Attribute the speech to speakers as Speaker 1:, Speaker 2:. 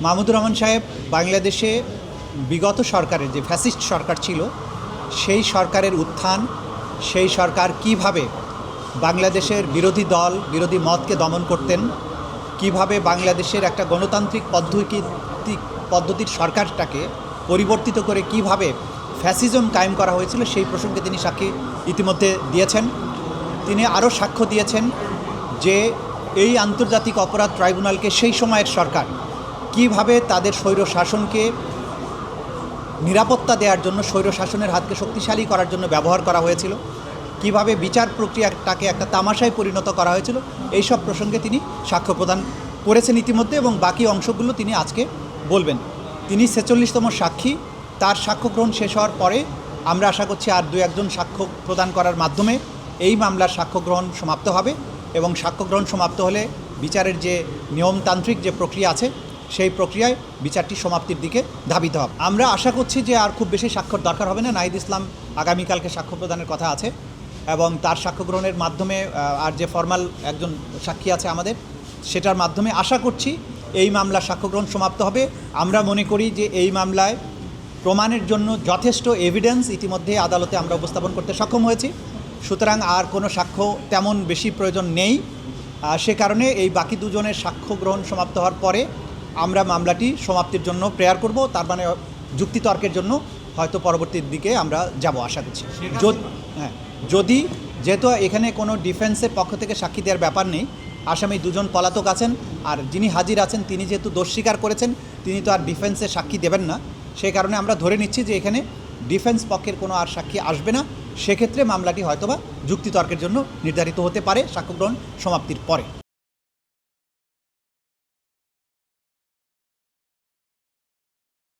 Speaker 1: মাহমুদুর রহমান সাহেব বাংলাদেশে বিগত সরকারের যে ফ্যাসিস্ট সরকার ছিল সেই সরকারের উত্থান, সেই সরকার কিভাবে বাংলাদেশের বিরোধী দল বিরোধী মতকে দমন করতেন, কিভাবে বাংলাদেশের একটা গণতান্ত্রিক পদ্ধতির সরকারটাকে পরিবর্তিত করে কিভাবে ফ্যাসিজম কায়েম করা হয়েছিল সেই প্রসঙ্গে তিনি সাক্ষী ইতিমধ্যে দিয়েছেন। তিনি আরও সাক্ষ্য দিয়েছেন যে এই আন্তর্জাতিক অপরাধ ট্রাইব্যুনালকে সেই সময়ের সরকার কিভাবে তাদের স্বৈর শাসনকে নিরাপত্তা দেওয়ার জন্য, স্বৈর শাসনের হাতকে শক্তিশালী করার জন্য ব্যবহার করা হয়েছিল, কিভাবে বিচার প্রক্রিয়াটাকে একটা তামাশায় পরিণত করা হয়েছিল, এই সব প্রসঙ্গে তিনি সাক্ষ্য প্রদান করেছেন ইতিমধ্যে এবং বাকি অংশগুলো তিনি আজকে বলবেন। তিনি ৪৬তম সাক্ষী। তার সাক্ষ্য গ্রহণ শেষ হওয়ার পরে আমরা আশা করছি আর দু একজন সাক্ষ্য প্রদান করার মাধ্যমে এই মামলার সাক্ষ্য গ্রহণ সমাপ্ত হবে এবং সাক্ষ্য গ্রহণ সমাপ্ত হলে বিচারের যে নিয়মতান্ত্রিক যে প্রক্রিয়া আছে সেই প্রক্রিয়ায় বিচারটি সমাপ্তির দিকে ধাবিত হবে। আমরা আশা করছি যে আর খুব বেশি সাক্ষ্যর দরকার হবে না। নাহিদ ইসলাম আগামীকালকে সাক্ষ্য প্রদানের কথা আছে এবং তার সাক্ষ্য গ্রহণের মাধ্যমে আর যে ফর্মাল একজন সাক্ষী আছে আমাদের, সেটার মাধ্যমে আশা করছি এই মামলার সাক্ষ্য গ্রহণ সমাপ্ত হবে। আমরা মনে করি যে এই মামলায় প্রমাণের জন্য যথেষ্ট এভিডেন্স ইতিমধ্যে আদালতে আমরা উপস্থাপন করতে সক্ষম হয়েছি, সুতরাং আর কোনো সাক্ষ্য তেমন বেশি প্রয়োজন নেই। সে কারণে এই বাকি দুজনের সাক্ষ্য গ্রহণ সমাপ্ত হওয়ার পরে আমরা মামলাটি সমাপ্তির জন্য প্রেয়ার করব। তার মানে যুক্তিতর্কের জন্য হয়তো পরবর্তীর দিকে আমরা যাব আশা করছি। যদি যেহেতু এখানে কোনো ডিফেন্সের পক্ষ থেকে সাক্ষী দেওয়ার ব্যাপার নেই, আসামি দুজন পলাতক আছেন আর যিনি হাজির আছেন তিনি যেহেতু দোষ স্বীকার করেছেন তিনি তো আর ডিফেন্সে সাক্ষী দেবেন না, সেই কারণে আমরা ধরে নিচ্ছি যে এখানে ডিফেন্স পক্ষের কোনো আর সাক্ষী আসবে না। সেক্ষেত্রে মামলাটি হয়তোবা যুক্তিতর্কের জন্য নির্ধারিত হতে পারে সাক্ষ্য গ্রহণ সমাপ্তির পরে।